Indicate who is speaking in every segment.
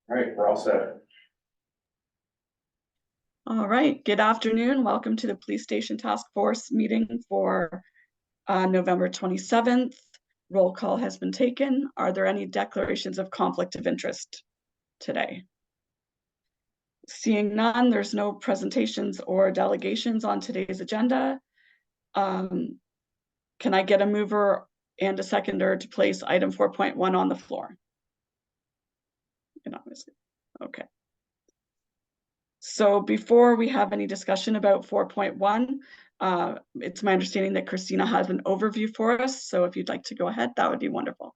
Speaker 1: All right, we're all set.
Speaker 2: All right, good afternoon. Welcome to the Police Station Task Force meeting for November 27th. Roll call has been taken. Are there any declarations of conflict of interest today? Seeing none, there's no presentations or delegations on today's agenda. Can I get a mover and a seconder to place item 4.1 on the floor? Okay. So before we have any discussion about 4.1, it's my understanding that Christina has an overview for us. So if you'd like to go ahead, that would be wonderful.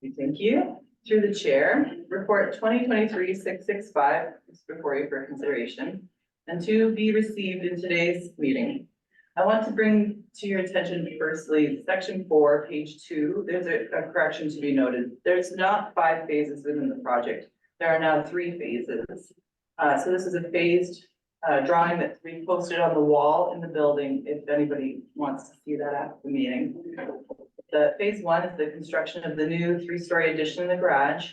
Speaker 3: Thank you. Through the chair, report 2023-665 is before you for consideration and to be received in today's meeting. I want to bring to your attention firstly, section 4, page 2, there's a correction to be noted. There's not 5 phases within the project. There are now 3 phases. So this is a phased drawing that's being posted on the wall in the building if anybody wants to see that after the meeting. The phase 1 is the construction of the new 3-story addition in the garage.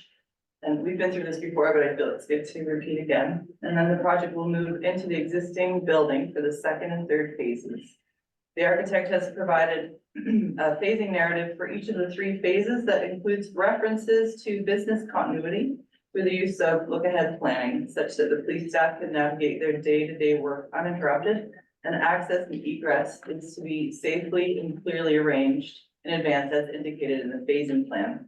Speaker 3: And we've been through this before, but I feel it's good to repeat again. And then the project will move into the existing building for the 2nd and 3rd phases. The architect has provided a phasing narrative for each of the 3 phases that includes references to business continuity through the use of look-ahead planning, such that the police staff can navigate their day-to-day work uninterrupted, and access and egress is to be safely and clearly arranged in advance as indicated in the phasing plan.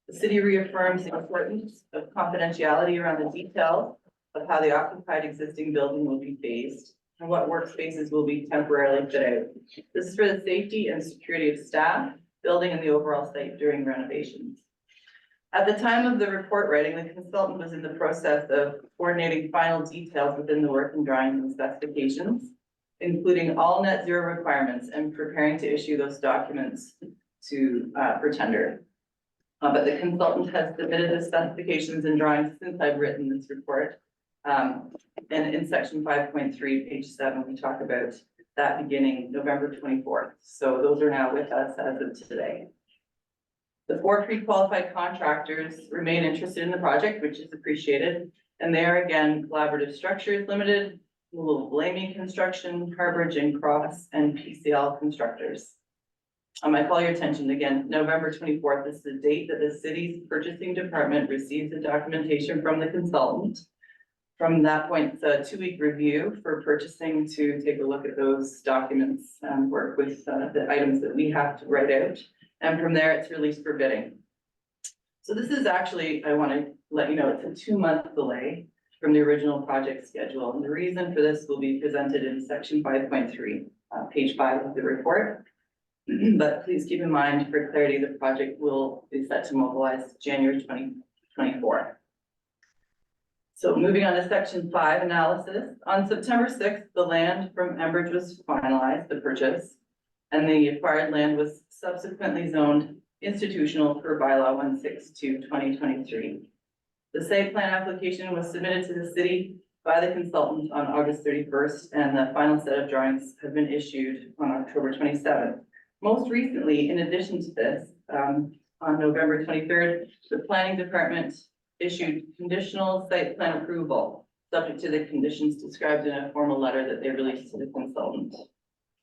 Speaker 3: The city reaffirms the importance of confidentiality around the details of how the occupied existing building will be phased and what workspaces will be temporarily fit out. This is for the safety and security of staff, building, and the overall site during renovations. At the time of the report writing, the consultant was in the process of coordinating final details within the working drawings and specifications, including all net zero requirements, and preparing to issue those documents to for tender. But the consultant has submitted the specifications and drawings since I've written this report. And in section 5.3, page 7, we talk about that beginning November 24th. So those are now with us as of today. The 4 pre-qualified contractors remain interested in the project, which is appreciated. And they are again, Collaborative Structures Limited, Blamey Construction, Harbridge and Cross, and PCL Constructors. I call your attention again, November 24th is the date that the city's purchasing department receives the documentation from the consultant. From that point, it's a 2-week review for purchasing to take a look at those documents and work with the items that we have to write out. And from there, it's released for bidding. So this is actually, I want to let you know, it's a 2-month delay from the original project schedule. And the reason for this will be presented in section 5.3, page 5 of the report. But please keep in mind, for clarity, the project will be set to mobilize January 2024. So moving on to section 5 analysis. On September 6th, the land from Enbridge was finalized, the purchase, and the acquired land was subsequently zoned institutional per bylaw 162/2023. The site plan application was submitted to the city by the consultant on August 31st, and the final set of drawings have been issued on October 27th. Most recently, in addition to this, on November 23rd, the planning department issued conditional site plan approval, subject to the conditions described in a formal letter that they released to the consultant.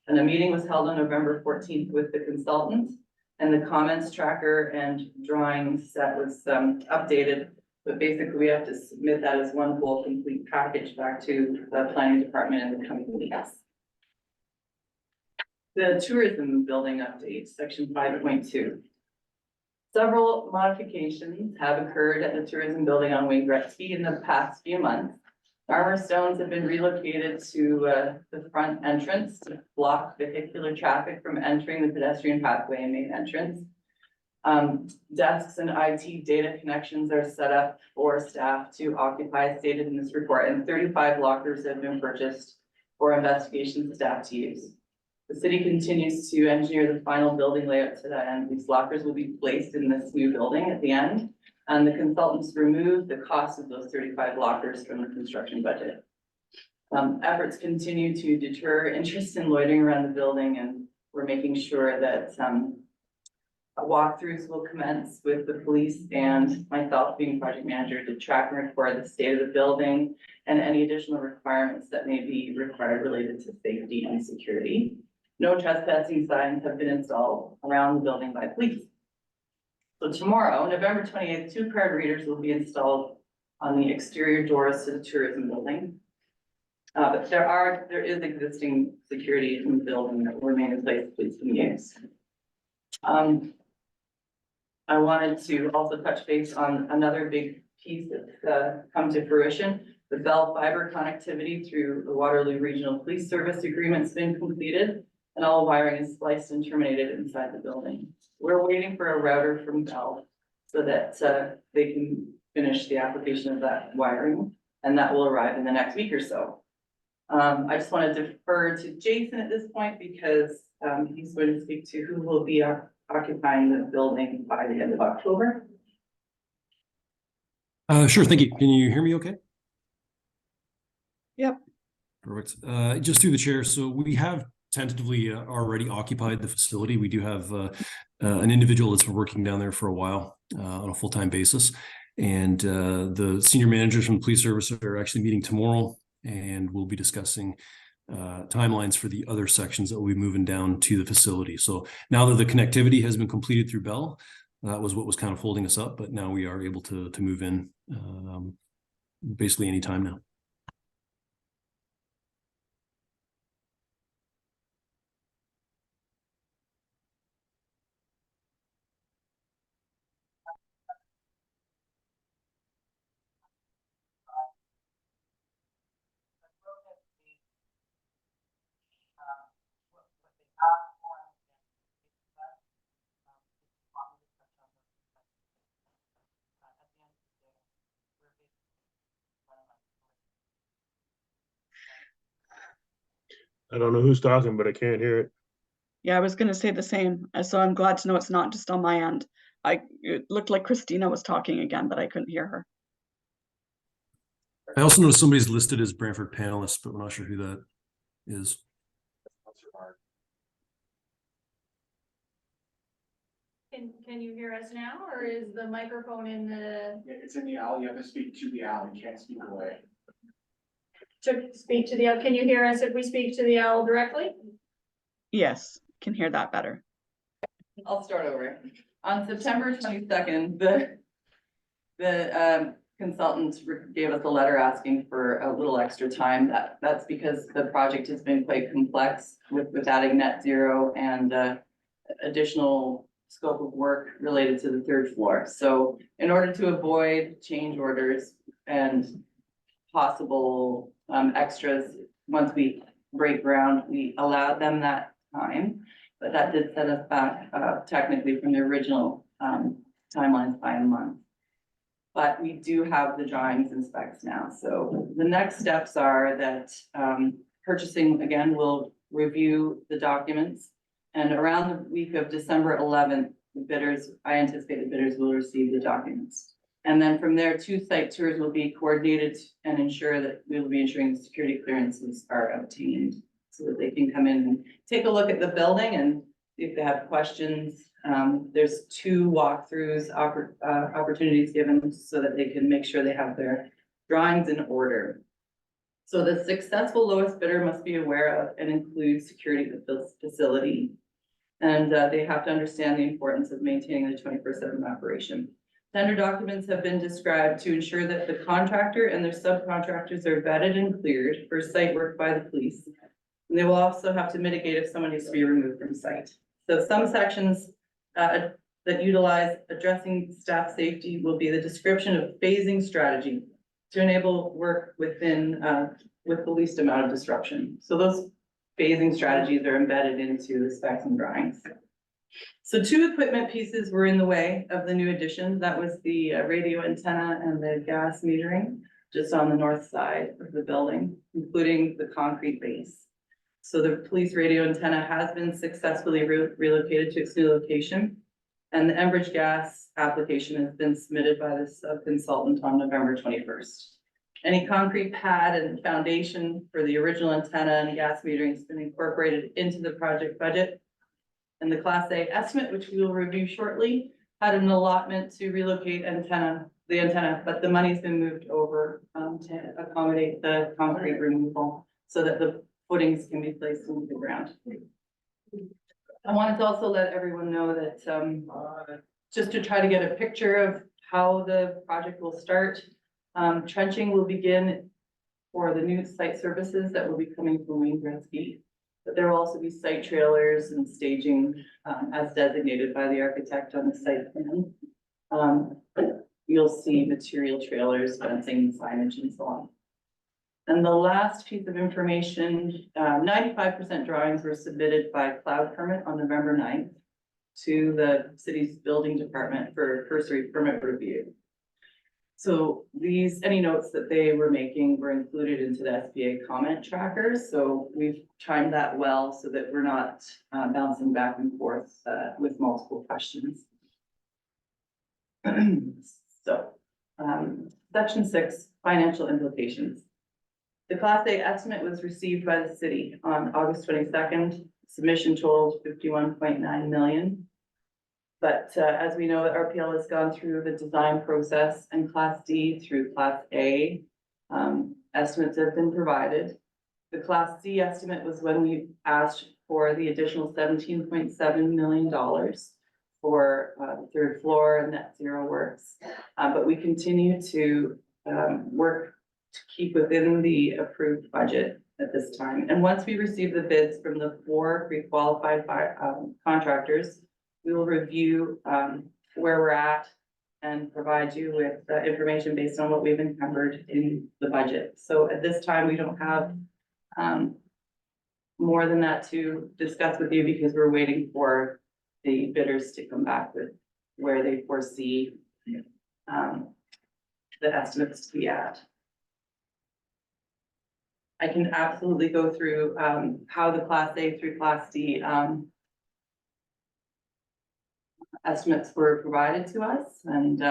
Speaker 3: And a meeting was held on November 14th with the consultant, and the comments tracker and drawing set was updated. But basically, we have to submit that as one whole complete package back to the planning department in the coming weeks. The tourism building update, section 5.2. Several modifications have occurred at the tourism building on Wayne Gretzky in the past few months. Armor stones have been relocated to the front entrance to block vehicular traffic from entering the pedestrian pathway and main entrance. Desks and IT data connections are set up for staff to occupy, as stated in this report, and 35 lockers have been purchased for investigation staff to use. The city continues to engineer the final building layout to that end. These lockers will be placed in this new building at the end, and the consultants removed the cost of those 35 lockers from the construction budget. Efforts continue to deter interest in loitering around the building, and we're making sure that Walkthroughs will commence with the police and myself being project manager to track and record the state of the building and any additional requirements that may be required related to safety and security. No trespassing signs have been installed around the building by police. So tomorrow, November 28th, 2 card readers will be installed on the exterior doors to the tourism building. But there is existing security in the building that will remain in place, please can use. I wanted to also touch base on another big piece that's come to fruition. The Bell fiber connectivity through the Waterloo Regional Police Service agreement's been completed and all wiring is spliced and terminated inside the building. We're waiting for a router from Bell so that they can finish the application of that wiring, and that will arrive in the next week or so. I just want to defer to Jason at this point because he's going to speak to who will be occupying the building by the end of October.
Speaker 1: Sure, thank you. Can you hear me okay?
Speaker 2: Yep.
Speaker 1: Perfect. Just through the chair. So we have tentatively already occupied the facility. We do have an individual that's been working down there for a while on a full-time basis. And the senior managers from the police service are actually meeting tomorrow, and we'll be discussing timelines for the other sections that we'll be moving down to the facility. So now that the connectivity has been completed through Bell, that was what was kind of holding us up, but now we are able to move in basically any time now.
Speaker 4: I don't know who's talking, but I can't hear it.
Speaker 2: Yeah, I was going to say the same. So I'm glad to know it's not just on my end. It looked like Christina was talking again, but I couldn't hear her.
Speaker 1: I also noticed somebody's listed as Brantford panelist, but we're not sure who that is.
Speaker 5: Can you hear us now, or is the microphone in the?
Speaker 6: It's in the L. You have to speak to the L. You can't speak away.
Speaker 5: To speak to the L, can you hear us if we speak to the L directly?
Speaker 2: Yes, can hear that better.
Speaker 3: I'll start over. On September 22nd, the consultant gave us a letter asking for a little extra time. That's because the project has been quite complex with adding net zero and additional scope of work related to the 3rd floor. So in order to avoid change orders and possible extras, once we break ground, we allowed them that time, but that did set us back technically from the original timelines by a month. But we do have the drawings and specs now. So the next steps are that purchasing, again, will review the documents. And around the week of December 11th, I anticipate the bidders will receive the documents. And then from there, 2 site tours will be coordinated and ensure that we will be ensuring the security clearances are obtained so that they can come in and take a look at the building and see if they have questions. There's 2 walkthroughs opportunities given so that they can make sure they have their drawings in order. So the successful lowest bidder must be aware of and include security of the facility. And they have to understand the importance of maintaining the 24/7 operation. Tender documents have been described to ensure that the contractor and their subcontractors are vetted and cleared for site work by the police. And they will also have to mitigate if someone needs to be removed from site. So some sections that utilize addressing staff safety will be the description of phasing strategy to enable work within with the least amount of disruption. So those phasing strategies are embedded into the specs and drawings. So 2 equipment pieces were in the way of the new addition. That was the radio antenna and the gas metering just on the north side of the building, including the concrete base. So the police radio antenna has been successfully relocated to its new location. And the Enbridge gas application has been submitted by the sub-consultant on November 21st. Any concrete pad and foundation for the original antenna and gas metering has been incorporated into the project budget. And the Class A estimate, which we will review shortly, had an allotment to relocate the antenna, but the money's been moved over to accommodate the concrete removal so that the footings can be placed into the ground. I wanted to also let everyone know that just to try to get a picture of how the project will start, trenching will begin for the new site services that will be coming from Wayne Gretzky. But there will also be site trailers and staging as designated by the architect on the site plan. You'll see material trailers, fencing, signage, and so on. And the last piece of information, 95% drawings were submitted by cloud permit on November 9th to the city's building department for cursory permit review. So any notes that they were making were included into the SBA comment trackers. So we've timed that well so that we're not bouncing back and forth with multiple questions. So, section 6, financial implications. The Class A estimate was received by the city on August 22nd. Submission totaled 51.9 million. But as we know, RPL has gone through the design process, and Class D through Class A estimates have been provided. The Class C estimate was when we asked for the additional $17.7 million for the third floor and net zero works. But we continue to work to keep within the approved budget at this time. And once we receive the bids from the 4 pre-qualified contractors, we will review where we're at and provide you with information based on what we've encumbered in the budget. So at this time, we don't have more than that to discuss with you because we're waiting for the bidders to come back with where they foresee the estimates to be at. I can absolutely go through how the Class A through Class D estimates were provided to us and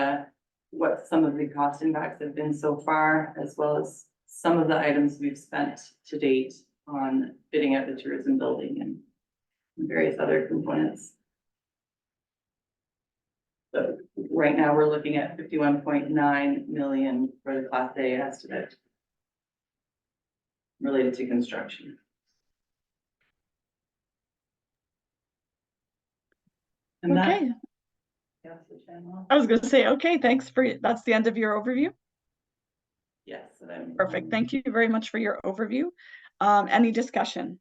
Speaker 3: what some of the cost impacts have been so far, as well as some of the items we've spent to date on bidding out the tourism building and various other components. So right now we're looking at 51.9 million for the Class A estimate related to construction. And that,
Speaker 2: Okay,
Speaker 3: yes, the channel.
Speaker 2: I was gonna say, okay, thanks that's the end of your overview.
Speaker 3: Yes. So then,
Speaker 2: Perfect. Thank you very much for your overview. Any discussion?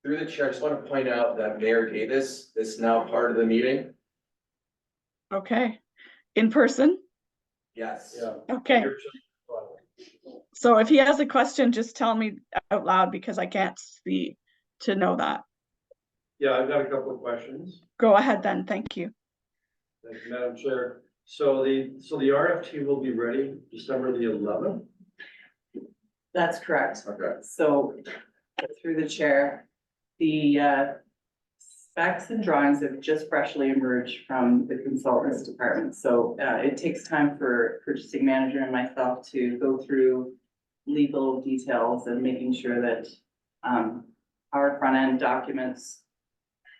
Speaker 7: Through the chair, I just want to point out that Mayor Davis is now part of the meeting.
Speaker 2: Okay. In person?
Speaker 7: Yes.
Speaker 2: Okay. So if he has a question, just tell me out loud because I can't see to know that.
Speaker 8: Yeah, I've got a couple of questions.
Speaker 2: Go ahead then. Thank you.
Speaker 8: Thank you, Madam Chair. So the RFT will be ready December the 11th?
Speaker 3: that's correct.
Speaker 8: Okay.
Speaker 3: So through the chair, the specs and drawings have just freshly emerged from the consultants department. So it takes time for purchasing manager and myself to go through legal details and making sure that our front end documents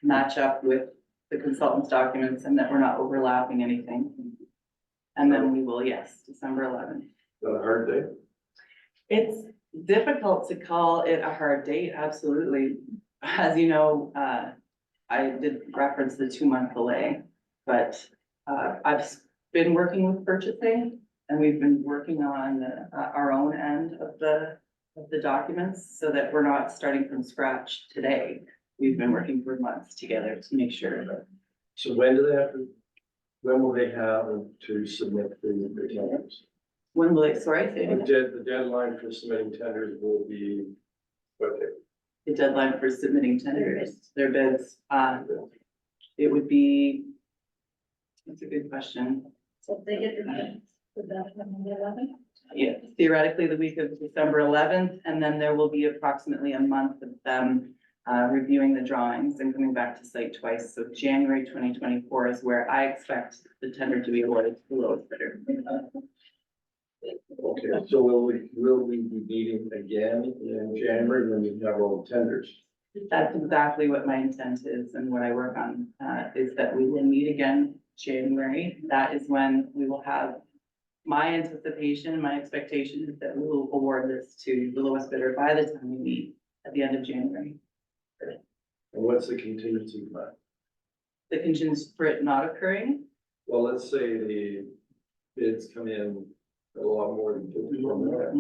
Speaker 3: match up with the consultant's documents and that we're not overlapping anything. And then we will, yes, December 11th.
Speaker 8: Is that a hard day?
Speaker 3: It's difficult to call it a hard date, absolutely. As you know, I did reference the 2-month delay, but I've been working with purchasing and we've been working on our own end of the documents so that we're not starting from scratch today. We've been working for months together to make sure that.
Speaker 8: So when will they have to submit the tenders?
Speaker 3: When will it, sorry, say it again.
Speaker 8: The deadline for submitting tenders will be what day?
Speaker 3: The deadline for submitting tenders, their bids, it would be, that's a good question.
Speaker 5: So if they get the minutes, would that come on the 11th?
Speaker 3: Yeah, theoretically, the week of December 11th, and then there will be approximately a month of them reviewing the drawings and coming back to site twice. So January 2024 is where I expect the tender to be awarded to the lowest bidder.
Speaker 8: Okay, so will we be meeting again in January when we have all the tenders?
Speaker 3: That's exactly what my intent is and what I work on, is that we will meet again January. That is when we will have, my anticipation, my expectation is that we will award this to the lowest bidder by the time we meet at the end of January.
Speaker 8: And what's the contingency plan?
Speaker 3: The contingency for it not occurring,
Speaker 8: Well, let's say the bids come in a lot more than 50 from there.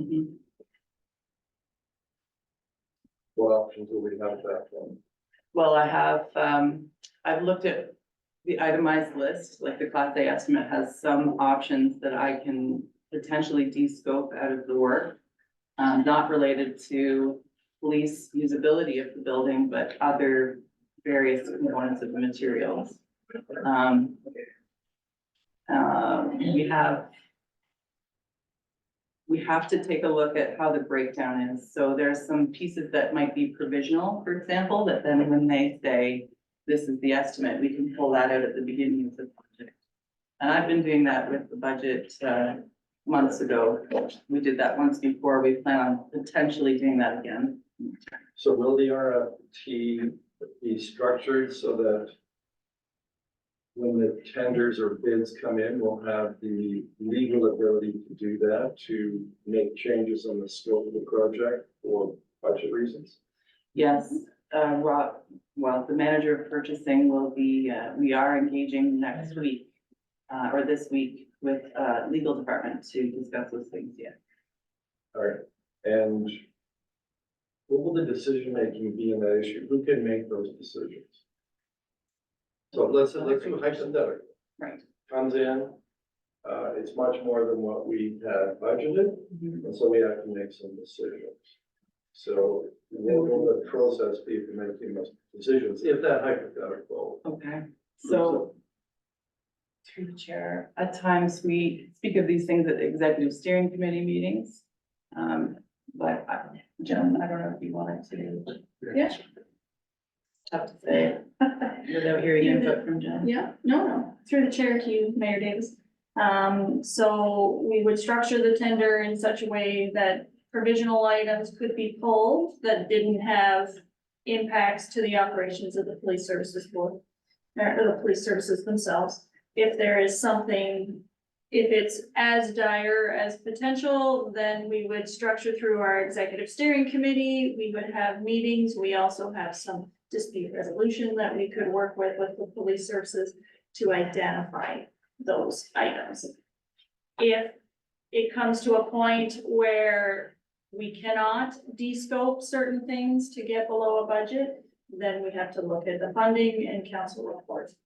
Speaker 8: What options do we have at that point?
Speaker 3: well, I have, I've looked at the itemized list, like the Class A estimate has some options that I can potentially de-scope out of the work. Not related to police usability of the building, but other various components of the materials. We have to take a look at how the breakdown is. So there's some pieces that might be provisional, for example, that then when they say, this is the estimate, we can pull that out at the beginning of the project. And I've been doing that with the budget, months ago. We did that once before. We plan on potentially doing that again.
Speaker 8: So will the RFT be structured so that when the tenders or bids come in, we'll have the legal ability to do that, to make changes on the scope of the project for budget reasons?
Speaker 3: Yes, Rob, well, the manager of purchasing will be, we are engaging next week, or this week with, legal department to discuss those things, yeah.
Speaker 8: All right, and what will the decision making be in that issue? Who can make those decisions? So let's do hypothetical.
Speaker 3: Right.
Speaker 8: Comes in, it's much more than what we had budgeted, and so we have to make some decisions. So what will the process be for making those decisions, if that hypothetical?
Speaker 3: Okay, so through the chair, at times we speak of these things at the executive steering committee meetings. But Jen, I don't know if you wanted to.
Speaker 5: Yeah.
Speaker 3: Tough to say without hearing input from Jen.
Speaker 5: Yeah, no, through the chair to you, Mayor Davis. So we would structure the tender in such a way that provisional items could be pulled that didn't have impacts to the operations of the police services board, or the police services themselves. If there is something, if it's as dire as potential, then we would structure through our executive steering committee. We would have meetings. We also have some dispute resolution that we could work with the police services to identify those items. If it comes to a point where we cannot de-scope certain things to get below a budget, then we have to look at the funding and council reports.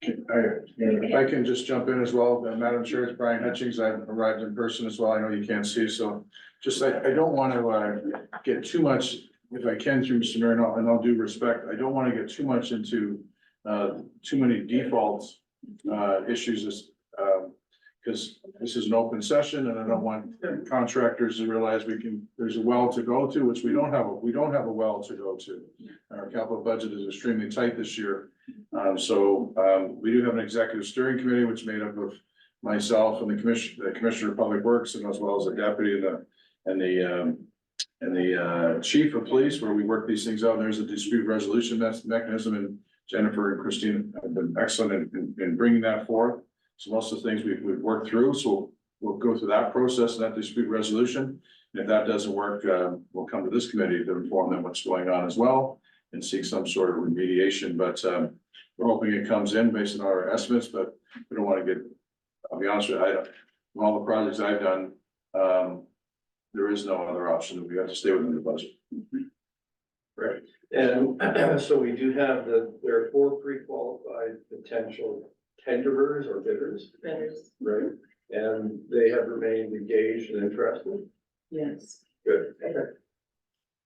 Speaker 9: If I can just jump in as well, Madam Chair, it's Brian Hutchings. I've arrived in person as well. I know you can't see, so just I don't want to get too much, if I can, through Mr. Mayor, and I'll do respect. I don't want to get too much into too many defaults issues, because this is an open session, and I don't want contractors to realize there's a well to go to, which we don't have a well to go to. Our capital budget is extremely tight this year. We do have an executive steering committee, which is made up of myself and the commissioner of public works, and as well as the deputy and the chief of police, where we work these things out. And there's a dispute resolution mechanism, and Jennifer and Christine have been excellent in bringing that forth. So most of the things we've worked through, so we'll go through that process and that dispute resolution. And if that doesn't work, we'll come to this committee to inform them what's going on as well and seek some sort of remediation. But we're hoping it comes in based on our estimates, but we don't want to get, I'll be honest with you, from all the projects I've done, there is no other option. We have to stay within the budget.
Speaker 8: Right, and so we do have there are 4 pre-qualified potential tenderers or bidders,
Speaker 3: Bidders,
Speaker 8: right? And they have remained engaged and interested.
Speaker 3: yes.
Speaker 8: Good. Okay.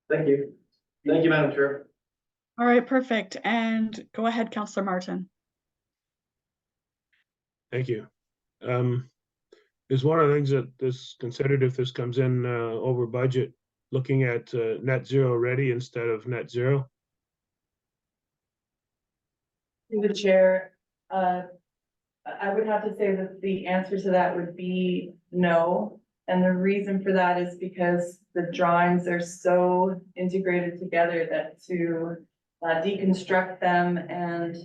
Speaker 8: Thank you. Thank you, Madam Chair.
Speaker 2: All right, perfect. And go ahead, Councillor Martin.
Speaker 4: Thank you. Is one of the things that is considered if this comes in over budget, looking at net zero ready instead of net zero?
Speaker 3: Through the chair, I would have to say that the answer to that would be no. And the reason for that is because the drawings are so integrated together that to deconstruct them and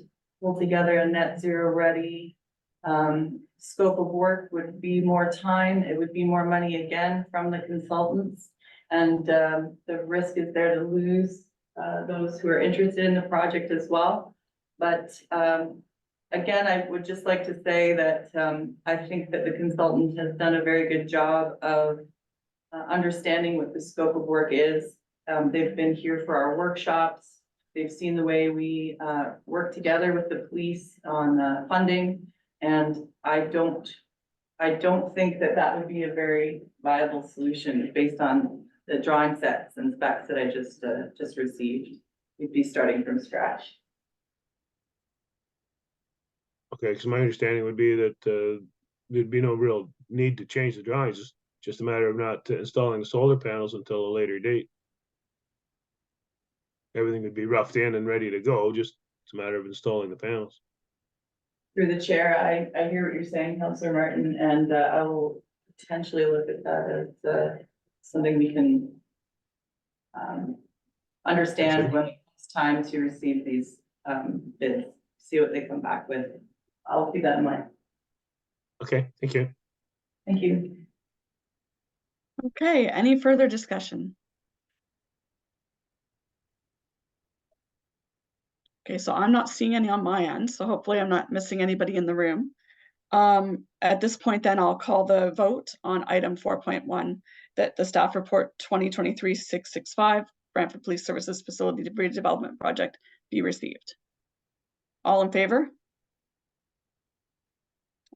Speaker 3: pull together a net zero ready scope of work would be more time, it would be more money again from the consultants. And the risk is there to lose those who are interested in the project as well. But again, I would just like to say that I think that the consultant has done a very good job of understanding what the scope of work is. They've been here for our workshops. They've seen the way we work together with the police on funding. And I don't think that that would be a very viable solution based on the drawing sets and specs that I just received. We'd be starting from scratch.
Speaker 4: Okay, because my understanding would be that there'd be no real need to change the drawings, it's just a matter of not installing solar panels until a later date. Everything would be roughed in and ready to go, just it's a matter of installing the panels.
Speaker 3: Through the chair, I hear what you're saying, Councillor Martin, and I will potentially look at that as something we can understand when it's time to receive these bids, see what they come back with. I'll keep that in mind.
Speaker 4: Okay, thank you.
Speaker 3: Thank you.
Speaker 2: Okay, any further discussion? Okay, so I'm not seeing any on my end, so hopefully I'm not missing anybody in the room. At this point, then I'll call the vote on item 4.1, that the staff report 2023-665 Brantford Police Services Facility Redevelopment Project be received. All in favor?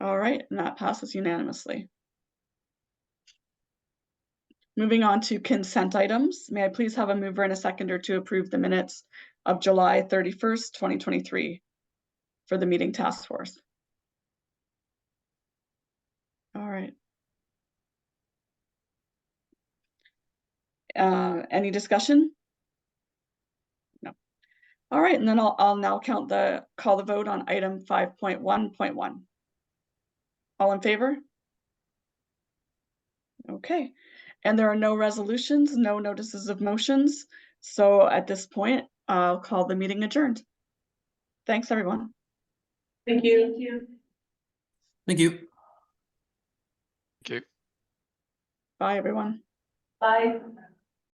Speaker 2: All right, and that passes unanimously. Moving on to consent items, may I please have a mover and a seconder to approve the minutes of July 31st, 2023 for the meeting task force? All right. Any discussion? No. All right, and then I'll now call the vote on item 5.1.1. All in favor? Okay, and there are no resolutions, no notices of motions. So at this point, I'll call the meeting adjourned. Thanks, everyone.
Speaker 3: Thank you.
Speaker 5: Thank you.
Speaker 1: Thank you.
Speaker 10: Okay.
Speaker 2: Bye, everyone.
Speaker 3: Bye.